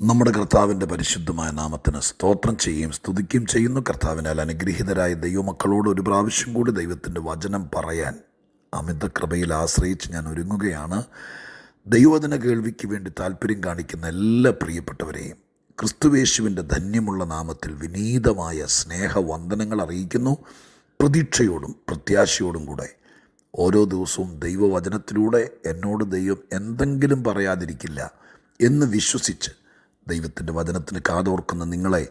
നമ്മുടെ കർത്താവിൻ്റെ പരിശുദ്ധമായ നാമത്തിന് സ്തോത്രം ചെയ്യുകയും സ്തുതിക്കുകയും ചെയ്യുന്നു. കർത്താവിനാൽ അനുഗ്രഹീതരായ ദൈവമക്കളോട് ഒരു പ്രാവശ്യം കൂടി ദൈവത്തിൻ്റെ വചനം പറയാൻ അമിത കൃപയിൽ ആശ്രയിച്ച് ഞാൻ ഒരുങ്ങുകയാണ്. ദൈവവചന കേൾവിക്ക് വേണ്ടി താല്പര്യം കാണിക്കുന്ന എല്ലാ പ്രിയപ്പെട്ടവരെയും ക്രിസ്തുവേശുവിൻ്റെ ധന്യമുള്ള നാമത്തിൽ വിനീതമായ സ്നേഹവന്ദനങ്ങൾ അറിയിക്കുന്നു. പ്രതീക്ഷയോടും പ്രത്യാശയോടും കൂടെ ഓരോ ദിവസവും ദൈവവചനത്തിലൂടെ എന്നോട് ദൈവം എന്തെങ്കിലും പറയാതിരിക്കില്ല എന്ന് വിശ്വസിച്ച് ദൈവത്തിൻ്റെ വചനത്തിന് കാതോർക്കുന്ന നിങ്ങളെ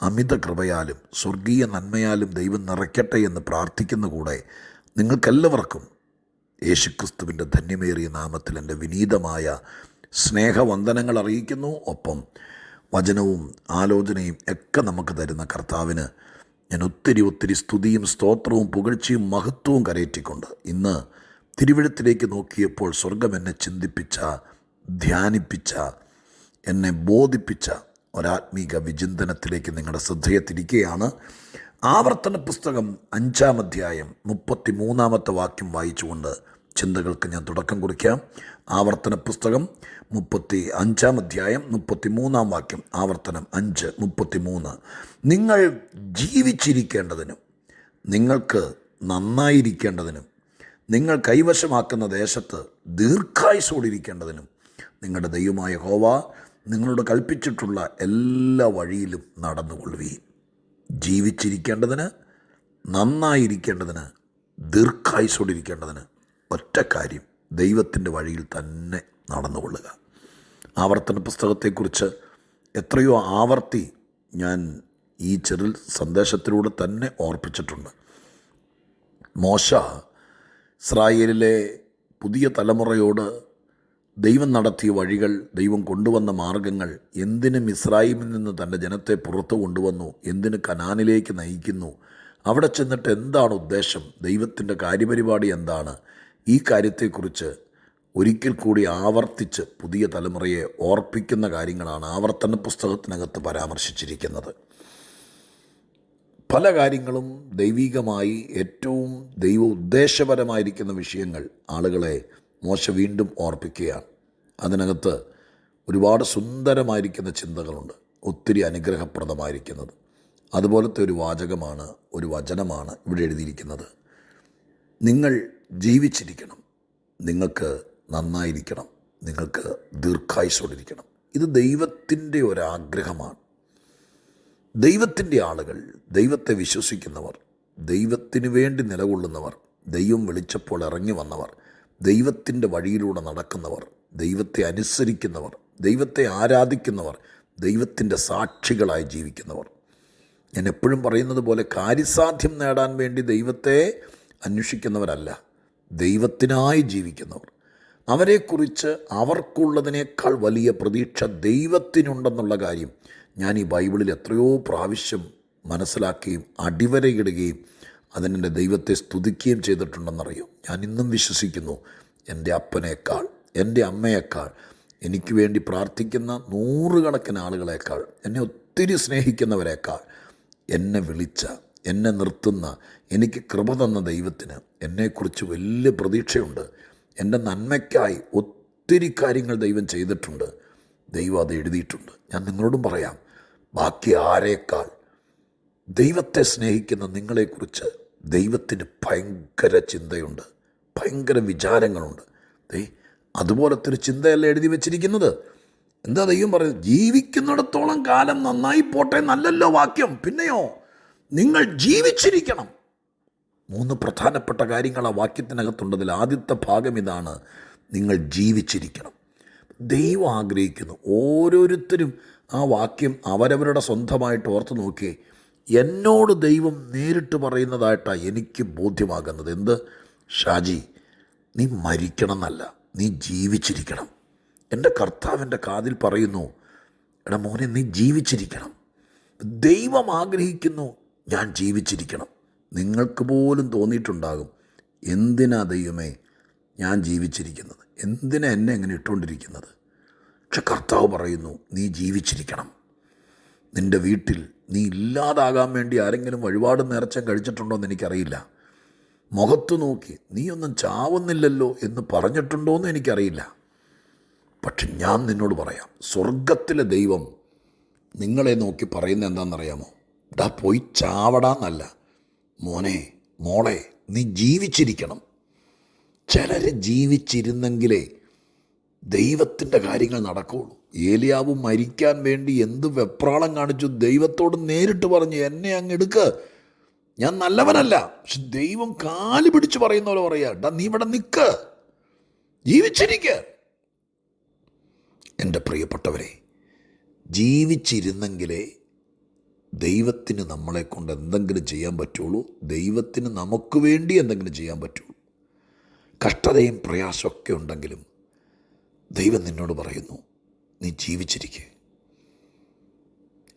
അമിത കൃപയാലും സ്വർഗീയ നന്മയാലും ദൈവം നിറയ്ക്കട്ടെ എന്ന് പ്രാർത്ഥിക്കുന്ന കൂടെ നിങ്ങൾക്കെല്ലാവർക്കും യേശുക്രിസ്തുവിൻ്റെ ധന്യമേറിയ നാമത്തിൽ എൻ്റെ വിനീതമായ സ്നേഹവന്ദനങ്ങൾ അറിയിക്കുന്നു. ഒപ്പം വചനവും ആലോചനയും ഒക്കെ നമുക്ക് തരുന്ന കർത്താവിന് ഞാൻ ഒത്തിരി സ്തുതിയും സ്തോത്രവും പുകഴ്ചയും മഹത്വവും കരയറ്റിക്കൊണ്ട് ഇന്ന് തിരുവെഴുത്തിലേക്ക് നോക്കിയപ്പോൾ സ്വർഗം എന്നെ ചിന്തിപ്പിച്ച, ധ്യാനിപ്പിച്ച, എന്നെ ബോധിപ്പിച്ച ഒരാത്മീക വിചിന്തനത്തിലേക്ക് നിങ്ങളുടെ ശ്രദ്ധയെ തിരിക്കുകയാണ്. ആവർത്തന പുസ്തകം 5-ാം അധ്യായം 33-ാമത്തെ വാക്യം വായിച്ചുകൊണ്ട് ചിന്തകൾക്ക് ഞാൻ തുടക്കം കുറിക്കാം. ആവർത്തന പുസ്തകം 35-ാം അധ്യായം 33-ാം വാക്യം. ആവർത്തനം 5:33. നിങ്ങൾ ജീവിച്ചിരിക്കേണ്ടതിനും നിങ്ങൾക്ക് നന്നായിരിക്കേണ്ടതിനും നിങ്ങൾ കൈവശമാക്കുന്ന ദേശത്ത് ദീർഘായുസ്സോടിരിക്കേണ്ടതിനും നിങ്ങളുടെ ദൈവമായ യഹോവ നിങ്ങളോട് കൽപ്പിച്ചിട്ടുള്ള എല്ലാ വഴിയിലും നടന്നുകൊള്ളുവീൻ. ജീവിച്ചിരിക്കേണ്ടതിന്, നന്നായിരിക്കേണ്ടതിന്, ദീർഘായുസ്സോടിരിക്കേണ്ടതിന് ഒറ്റ കാര്യം, ദൈവത്തിൻ്റെ വഴിയിൽ തന്നെ നടന്നുകൊള്ളുക. ആവർത്തന പുസ്തകത്തെക്കുറിച്ച് എത്രയോ ആവർത്തി ഞാൻ ഈ ചെറു സന്ദേശത്തിലൂടെ തന്നെ ഓർപ്പിച്ചിട്ടുണ്ട്. മോശ ഇസ്രായേലിലെ പുതിയ തലമുറയോട് ദൈവം നടത്തിയ വഴികൾ, ദൈവം കൊണ്ടുവന്ന മാർഗങ്ങൾ, എന്തിന് മിസ്രയീമിൽ നിന്ന് തൻ്റെ ജനത്തെ പുറത്തു കൊണ്ടുവന്നു, എന്തിന് കനാനിലേക്ക് നയിക്കുന്നു, അവിടെ ചെന്നിട്ട് എന്താണ് ഉദ്ദേശം, ദൈവത്തിൻ്റെ കാര്യപരിപാടി എന്താണ്, ഈ കാര്യത്തെക്കുറിച്ച് ഒരിക്കൽ കൂടി ആവർത്തിച്ച് പുതിയ തലമുറയെ ഓർപ്പിക്കുന്ന കാര്യങ്ങളാണ് ആവർത്തന പുസ്തകത്തിനകത്ത് പരാമർശിച്ചിരിക്കുന്നത്. പല കാര്യങ്ങളും ദൈവികമായി ഏറ്റവും ദൈവ ഉദ്ദേശപരമായിരിക്കുന്ന വിഷയങ്ങൾ ആളുകളെ മോശ വീണ്ടും ഓർപ്പിക്കുകയാണ്. അതിനകത്ത് ഒരുപാട് സുന്ദരമായിരിക്കുന്ന ചിന്തകളുണ്ട്, ഒത്തിരി അനുഗ്രഹപ്രദമായിരിക്കുന്നത്. അതുപോലത്തെ ഒരു വാചകമാണ്, ഒരു വചനമാണ് ഇവിടെ എഴുതിയിരിക്കുന്നത്. നിങ്ങൾ ജീവിച്ചിരിക്കണം, നിങ്ങൾക്ക് നന്നായിരിക്കണം, നിങ്ങൾക്ക് ദീർഘായുസ്സോടിരിക്കണം. ഇത് ദൈവത്തിൻ്റെ ഒരാഗ്രഹമാണ്. ദൈവത്തിൻ്റെ ആളുകൾ, ദൈവത്തെ വിശ്വസിക്കുന്നവർ, ദൈവത്തിന് വേണ്ടി നിലകൊള്ളുന്നവർ, ദൈവം വിളിച്ചപ്പോൾ ഇറങ്ങി വന്നവർ, ദൈവത്തിൻ്റെ വഴിയിലൂടെ നടക്കുന്നവർ, ദൈവത്തെ അനുസരിക്കുന്നവർ, ദൈവത്തെ ആരാധിക്കുന്നവർ, ദൈവത്തിൻ്റെ സാക്ഷികളായി ജീവിക്കുന്നവർ. ഞാൻ എപ്പോഴും പറയുന്നത് പോലെ കാര്യസാധ്യം നേടാൻ വേണ്ടി ദൈവത്തെ അന്വേഷിക്കുന്നവരല്ല, ദൈവത്തിനായി ജീവിക്കുന്നവർ. അവരെക്കുറിച്ച് അവർക്കുള്ളതിനേക്കാൾ വലിയ പ്രതീക്ഷ ദൈവത്തിനുണ്ടെന്നുള്ള കാര്യം ഞാൻ ഈ ബൈബിളിൽ എത്രയോ പ്രാവശ്യം മനസ്സിലാക്കുകയും അടിവരയിടുകയും അതിനെൻ്റെ ദൈവത്തെ സ്തുതിക്കുകയും ചെയ്തിട്ടുണ്ടെന്നറിയും. ഞാൻ ഇന്നും വിശ്വസിക്കുന്നു, എൻ്റെ അപ്പനേക്കാൾ, എൻ്റെ അമ്മയേക്കാൾ, എനിക്ക് വേണ്ടി പ്രാർത്ഥിക്കുന്ന നൂറുകണക്കിന് ആളുകളേക്കാൾ, എന്നെ ഒത്തിരി സ്നേഹിക്കുന്നവരേക്കാൾ, എന്നെ വിളിച്ച, എന്നെ നിർത്തുന്ന, എനിക്ക് കൃപ തന്ന ദൈവത്തിന് എന്നെക്കുറിച്ച് വലിയ പ്രതീക്ഷയുണ്ട്. എൻ്റെ നന്മയ്ക്കായി ഒത്തിരി കാര്യങ്ങൾ ദൈവം ചെയ്തിട്ടുണ്ട്. ദൈവം അത് എഴുതിയിട്ടുണ്ട്. ഞാൻ നിങ്ങളോടും പറയാം, ബാക്കി ആരേക്കാൾ ദൈവത്തെ സ്നേഹിക്കുന്ന നിങ്ങളെക്കുറിച്ച് ദൈവത്തിന് ഭയങ്കര ചിന്തയുണ്ട്, ഭയങ്കര വിചാരങ്ങളുണ്ട്. അതുപോലത്തെ ഒരു ചിന്തയല്ല എഴുതി വച്ചിരിക്കുന്നത്. എന്താ ദൈവം പറയുന്നത്? ജീവിക്കുന്നിടത്തോളം കാലം നന്നായി പോട്ടെ എന്നല്ലല്ലോ വാക്യം. പിന്നെയോ നിങ്ങൾ ജീവിച്ചിരിക്കണം. 3 പ്രധാനപ്പെട്ട കാര്യങ്ങൾ ആ വാക്യത്തിനകത്തുണ്ടതിൽ ആദ്യത്തെ ഭാഗം ഇതാണ്, നിങ്ങൾ ജീവിച്ചിരിക്കണം. ദൈവം ആഗ്രഹിക്കുന്നു ഓരോരുത്തരും ആ വാക്യം അവരവരുടെ സ്വന്തമായിട്ട് ഓർത്ത് നോക്കിയേ. എന്നോട് ദൈവം നേരിട്ട് പറയുന്നതായിട്ടാണ് എനിക്ക് ബോധ്യമാകുന്നത്. എന്ത്? ഷാജി, നീ മരിക്കണം എന്നല്ല, നീ ജീവിച്ചിരിക്കണം. എൻ്റെ കർത്താവിൻ്റെ കാതിൽ പറയുന്നു, എടാ മോനെ, നീ ജീവിച്ചിരിക്കണം. ദൈവം ആഗ്രഹിക്കുന്നു ഞാൻ ജീവിച്ചിരിക്കണം. നിങ്ങൾക്ക് പോലും തോന്നിയിട്ടുണ്ടാകും, എന്തിനാ ദൈവമേ ഞാൻ ജീവിച്ചിരിക്കുന്നത്, എന്തിനാ എന്നെ എങ്ങനെ ഇട്ടുകൊണ്ടിരിക്കുന്നത്? പക്ഷെ കർത്താവ് പറയുന്നു, നീ ജീവിച്ചിരിക്കണം. നിൻ്റെ വീട്ടിൽ നീ ഇല്ലാതാകാൻ വേണ്ടി ആരെങ്കിലും വഴിപാട് നേർച്ച കഴിച്ചിട്ടുണ്ടോ എന്ന് എനിക്കറിയില്ല. മുഖത്ത് നോക്കി നീ ഒന്നും ചാവുന്നില്ലല്ലോ എന്ന് പറഞ്ഞിട്ടുണ്ടോ എന്ന് എനിക്കറിയില്ല. പക്ഷെ ഞാൻ നിന്നോട് പറയാം, സ്വർഗത്തിലെ ദൈവം നിങ്ങളെ നോക്കി പറയുന്നത് എന്താണെന്നറിയാമോ? ഡാ പോയി ചാവടാന്നല്ല, മോനെ മോളെ നീ ജീവിച്ചിരിക്കണം. ചിലർ ജീവിച്ചിരുന്നെങ്കിലേ ദൈവത്തിൻ്റെ കാര്യങ്ങൾ നടക്കുകയുള്ളൂ. ഏലിയാവ് മരിക്കാൻ വേണ്ടി എന്ത് വെപ്രാളം കാണിച്ചു. ദൈവത്തോട് നേരിട്ട് പറഞ്ഞു, എന്നെ അങ്ങ് എടുക്ക്, ഞാൻ നല്ലവനല്ല. പക്ഷെ ദൈവം കാല് പിടിച്ച് പറയുന്ന പോലെ പറയാ, ഡാ നീ ഇവിടെ നിൽക്ക്, ജീവിച്ചിരിക്കുക. എൻ്റെ പ്രിയപ്പെട്ടവരെ, ജീവിച്ചിരുന്നെങ്കിലേ ദൈവത്തിന് നമ്മളെ കൊണ്ട് എന്തെങ്കിലും ചെയ്യാൻ പറ്റുള്ളൂ, ദൈവത്തിന് നമുക്ക് വേണ്ടി എന്തെങ്കിലും ചെയ്യാൻ പറ്റുള്ളൂ. കഷ്ടതയും പ്രയാസമൊക്കെ ഉണ്ടെങ്കിലും ദൈവം നിന്നോട് പറയുന്നു, നീ ജീവിച്ചിരിക്കുക.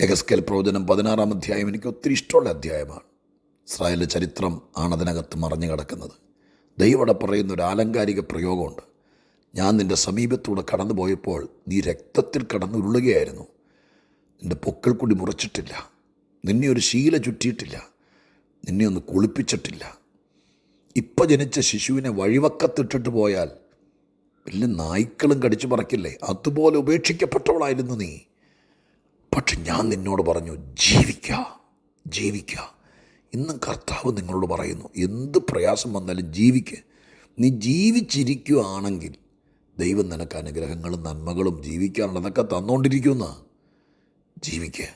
യെഹെസ്കേൽ പ്രവചനം 16-ാം അധ്യായം എനിക്ക് ഒത്തിരി ഇഷ്ടമുള്ള അധ്യായമാണ്. ഇസ്രായേലിൻ്റെ ചരിത്രം ആണ് അതിനകത്ത് മറഞ്ഞു കിടക്കുന്നത്. ദൈവം അവിടെ പറയുന്ന ഒരു ആലങ്കാരിക പ്രയോഗമുണ്ട്. ഞാൻ നിൻ്റെ സമീപത്തൂടെ കടന്നു പോയപ്പോൾ നീ രക്തത്തിൽ കടന്നുരുളുകയായിരുന്നു. നിൻ്റെ പൊക്കിൾ കൂടി മുറിച്ചിട്ടില്ല, നിന്നെ ഒരു ശീല ചുറ്റിയിട്ടില്ല, നിന്നെ ഒന്ന് കുളിപ്പിച്ചിട്ടില്ല. ഇപ്പം ജനിച്ച ശിശുവിനെ വഴിവക്കത്തിട്ടിട്ട് പോയാൽ വലിയ നായ്ക്കളും കടിച്ചു പറക്കില്ലേ, അതുപോലെ ഉപേക്ഷിക്കപ്പെട്ടവളായിരുന്നു നീ. പക്ഷെ ഞാൻ നിന്നോട് പറഞ്ഞു, ജീവിക്കുക. ഇന്നും കർത്താവ് നിങ്ങളോട് പറയുന്നു, എന്ത് പ്രയാസം വന്നാലും ജീവിക്കുക. നീ ജീവിച്ചിരിക്കുകയാണെങ്കിൽ ദൈവം നിനക്ക് അനുഗ്രഹങ്ങളും നന്മകളും ജീവിക്കാനുള്ളതൊക്കെ തന്നുകൊണ്ടിരിക്കുന്ന. ജീവിക്കുക.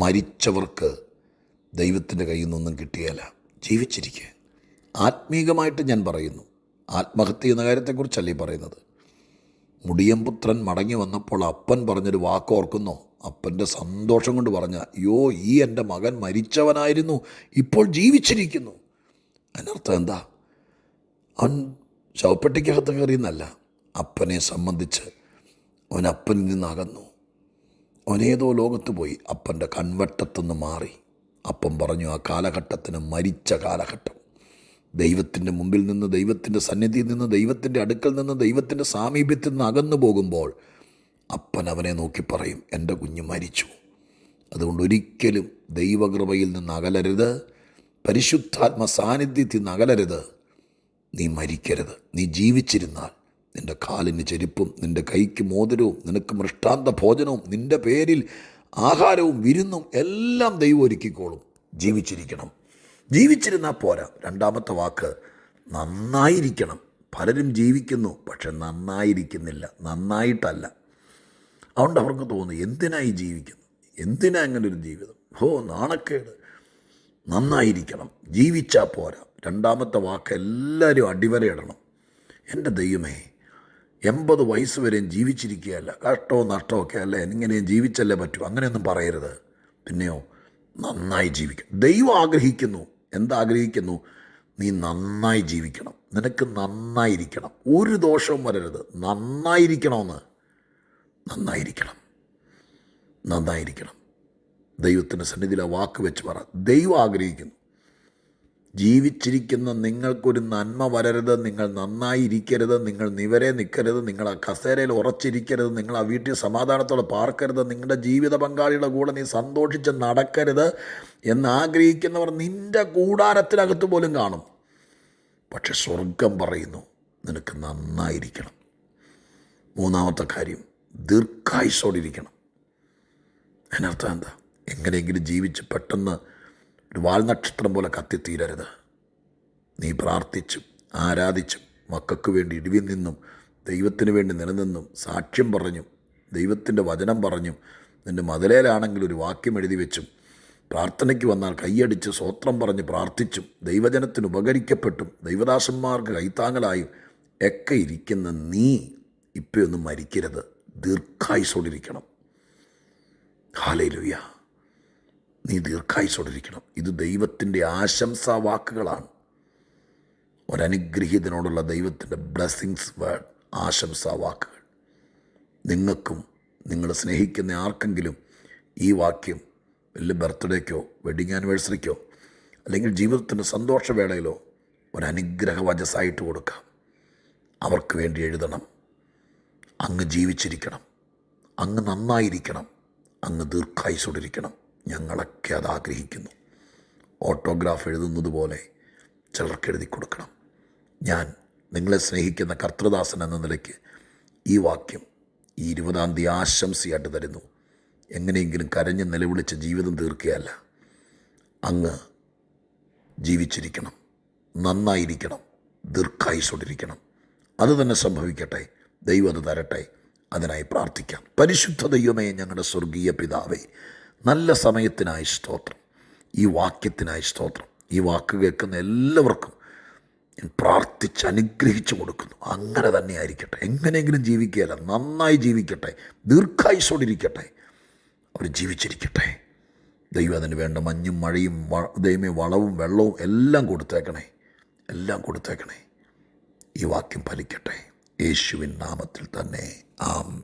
മരിച്ചവർക്ക് ദൈവത്തിൻ്റെ കയ്യിൽ നിന്നൊന്നും കിട്ടിയല്ല. ജീവിച്ചിരിക്കുക. ആത്മീകമായിട്ട് ഞാൻ പറയുന്നു, ആത്മഹത്യ എന്ന കാര്യത്തെക്കുറിച്ചല്ല ഈ പറയുന്നത്. മുടിയംപുത്രൻ മടങ്ങി വന്നപ്പോൾ അപ്പൻ പറഞ്ഞൊരു വാക്ക് ഓർക്കുന്നോ? അപ്പൻ്റെ സന്തോഷം കൊണ്ട് പറഞ്ഞ, അയ്യോ ഈ എൻ്റെ മകൻ മരിച്ചവനായിരുന്നു, ഇപ്പോൾ ജീവിച്ചിരിക്കുന്നു. അതിനർത്ഥം എന്താ? അവൻ ശവപ്പെട്ടിക്കകത്ത് കയറിയെന്നല്ല. അപ്പനെ സംബന്ധിച്ച് അവൻ അപ്പനിൽ നിന്നകന്നു. അവനേതോ ലോകത്ത് പോയി, അപ്പൻ്റെ കൺവട്ടത്തുനിന്ന് മാറി. അപ്പം പറഞ്ഞു, ആ കാലഘട്ടത്തിന് മരിച്ച കാലഘട്ടം. ദൈവത്തിൻ്റെ മുമ്പിൽ നിന്ന്, ദൈവത്തിൻ്റെ സന്നിധിയിൽ നിന്ന്, ദൈവത്തിൻ്റെ അടുക്കൽ നിന്ന്, ദൈവത്തിൻ്റെ സാമീപ്യത്തിൽ നിന്ന് അകന്നു പോകുമ്പോൾ അപ്പൻ അവനെ നോക്കി പറയും, എൻ്റെ കുഞ്ഞ് മരിച്ചു. അതുകൊണ്ട് ഒരിക്കലും ദൈവകൃപയിൽ നിന്ന് അകലരുത്, പരിശുദ്ധാത്മ സാന്നിധ്യത്തിൽ നിന്ന് അകലരുത്. നീ മരിക്കരുത്. നീ ജീവിച്ചിരുന്നാൽ നിൻ്റെ കാലിന് ചെരുപ്പും നിൻ്റെ കൈക്ക് മോതിരവും നിനക്ക് മൃഷ്ടാന്ത ഭോജനവും നിൻ്റെ പേരിൽ ആഹാരവും വിരുന്നും എല്ലാം ദൈവം ഒരുക്കിക്കോളും. ജീവിച്ചിരിക്കണം. ജീവിച്ചിരുന്നാൽ പോരാ. രണ്ടാമത്തെ വാക്ക് നന്നായിരിക്കണം. പലരും ജീവിക്കുന്നു, പക്ഷെ നന്നായിരിക്കുന്നില്ല, നന്നായിട്ടല്ല. അതുകൊണ്ട് അവർക്ക് തോന്നുന്നു, എന്തിനായി ജീവിക്കുന്നു, എന്തിനാ അങ്ങനെ ഒരു ജീവിതം, നാണക്കേട്. നന്നായിരിക്കണം. ജീവിച്ചാൽ പോരാ. രണ്ടാമത്തെ വാക്ക് എല്ലാവരും അടിവരയിടണം. എൻ്റെ ദൈവമേ, 80 വയസ്സ് വരെയും ജീവിച്ചിരിക്കുകയല്ല, കഷ്ടവും നഷ്ടമൊക്കെ അല്ല, എങ്ങനെയും ജീവിച്ചല്ലേ പറ്റൂ, അങ്ങനെയൊന്നും പറയരുത്. പിന്നെയോ നന്നായി ജീവിക്കണം. ദൈവം ആഗ്രഹിക്കുന്നു. എന്താഗ്രഹിക്കുന്നു? നീ നന്നായി ജീവിക്കണം. നിനക്ക് നന്നായിരിക്കണം. ഒരു ദോഷവും വരരുത്. നന്നായിരിക്കണമെന്ന്. നന്നായിരിക്കണം. ദൈവത്തിൻ്റെ സന്നിധിയിൽ ആ വാക്ക് വെച്ച് പറ. ദൈവം ആഗ്രഹിക്കുന്നു. ജീവിച്ചിരിക്കുന്ന നിങ്ങൾക്കൊരു നന്മ വരരുത്, നിങ്ങൾ നന്നായിരിക്കരുത്, നിങ്ങൾ നിവരെ നിൽക്കരുത്, നിങ്ങൾ ആ കസേരയിൽ ഉറച്ചിരിക്കരുത്, നിങ്ങൾ ആ വീട്ടിൽ സമാധാനത്തോടെ പാർക്കരുത്, നിങ്ങളുടെ ജീവിത പങ്കാളിയുടെ കൂടെ നീ സന്തോഷിച്ച് നടക്കരുത് എന്നാഗ്രഹിക്കുന്നവർ നിൻ്റെ കൂടാരത്തിനകത്ത് പോലും കാണും. പക്ഷെ സ്വർഗം പറയുന്നു, നിനക്ക് നന്നായിരിക്കണം. മൂന്നാമത്തെ കാര്യം, ദീർഘായുസ്സോടിരിക്കണം. അതിനർത്ഥം എന്താ? എങ്ങനെയെങ്കിലും ജീവിച്ച് പെട്ടെന്ന് ഒരു വാൽനക്ഷത്രം പോലെ കത്തിത്തീരരുത്. നീ പ്രാർത്ഥിച്ചും ആരാധിച്ചും മക്കൾക്ക് വേണ്ടി ഇടിവിൽ നിന്നും ദൈവത്തിന് വേണ്ടി നിലനിന്നും സാക്ഷ്യം പറഞ്ഞും ദൈവത്തിൻ്റെ വചനം പറഞ്ഞും നിൻ്റെ മതിലേലാണെങ്കിൽ ഒരു വാക്യം എഴുതി വെച്ചും പ്രാർത്ഥനയ്ക്ക് വന്നാൽ കൈയടിച്ച് സ്വോത്രം പറഞ്ഞ് പ്രാർത്ഥിച്ചും ദൈവജനത്തിന് ഉപകരിക്കപ്പെട്ടും ദൈവദാസന്മാർക്ക് കൈത്താങ്ങലായും ഒക്കെ ഇരിക്കുന്ന നീ ഇപ്പോഴൊന്നും മരിക്കരുത്. ദീർഘായുസ്സോടിരിക്കണം. ഹല്ലേലൂയ. നീ ദീർഘായുസ്സോടിരിക്കണം. ഇത് ദൈവത്തിൻ്റെ ആശംസാ വാക്കുകളാണ്. ഒരനുഗ്രഹീതനോടുള്ള ദൈവത്തിൻ്റെ ബ്ലെസ്സിങ്സ് വേർഡ്, ആശംസാ വാക്കുകൾ. നിങ്ങൾക്കും നിങ്ങൾ സ്നേഹിക്കുന്ന ആർക്കെങ്കിലും ഈ വാക്യം വലിയ ബർത്ത്ഡേക്കോ വെഡിങ് ആനിവേഴ്സറിക്കോ അല്ലെങ്കിൽ ജീവിതത്തിൻ്റെ സന്തോഷവേളയിലോ ഒരനുഗ്രഹ വചസ്സായിട്ട് കൊടുക്കാം. അവർക്ക് വേണ്ടി എഴുതണം. അങ്ങ് ജീവിച്ചിരിക്കണം, അങ്ങ് നന്നായിരിക്കണം, അങ്ങ് ദീർഘായുസ്സോടിരിക്കണം. ഞങ്ങളൊക്കെ അത് ആഗ്രഹിക്കുന്നു. ഓട്ടോഗ്രാഫ് എഴുതുന്നത് പോലെ ചിലർക്ക് എഴുതി കൊടുക്കണം. ഞാൻ നിങ്ങളെ സ്നേഹിക്കുന്ന കർത്തൃദാസൻ എന്ന നിലയ്ക്ക് ഈ വാക്യം ഈ 20-ാം തീയതി ആശംസയായിട്ട് തരുന്നു. എങ്ങനെയെങ്കിലും കരഞ്ഞ് നിലവിളിച്ച് ജീവിതം തീർക്കുകയല്ല, അങ്ങ് ജീവിച്ചിരിക്കണം, നന്നായിരിക്കണം, ദീർഘായുസ്സോടിരിക്കണം. അത് തന്നെ സംഭവിക്കട്ടെ. ദൈവം അത് തരട്ടെ. അതിനായി പ്രാർത്ഥിക്കാം. പരിശുദ്ധ ദൈവമേ, ഞങ്ങളുടെ സ്വർഗീയ പിതാവേ, നല്ല സമയത്തിനായി സ്തോത്രം, ഈ വാക്യത്തിനായി സ്തോത്രം. ഈ വാക്ക് കേൾക്കുന്ന എല്ലാവർക്കും ഞാൻ പ്രാർത്ഥിച്ച് അനുഗ്രഹിച്ചു കൊടുക്കുന്നു. അങ്ങനെ തന്നെ ആയിരിക്കട്ടെ. എങ്ങനെയെങ്കിലും ജീവിക്കുകയല്ല, നന്നായി ജീവിക്കട്ടെ, ദീർഘായുസ്സോടിരിക്കട്ടെ, അവർ ജീവിച്ചിരിക്കട്ടെ. ദൈവം അതിന് വേണ്ട മഞ്ഞും മഴയും ദൈവമേ വളവും വെള്ളവും എല്ലാം കൊടുത്തേക്കണേ, എല്ലാം കൊടുത്തേക്കണേ. ഈ വാക്യം ഫലിക്കട്ടെ. യേശുവിൻ നാമത്തിൽ തന്നെ. ആമേൻ.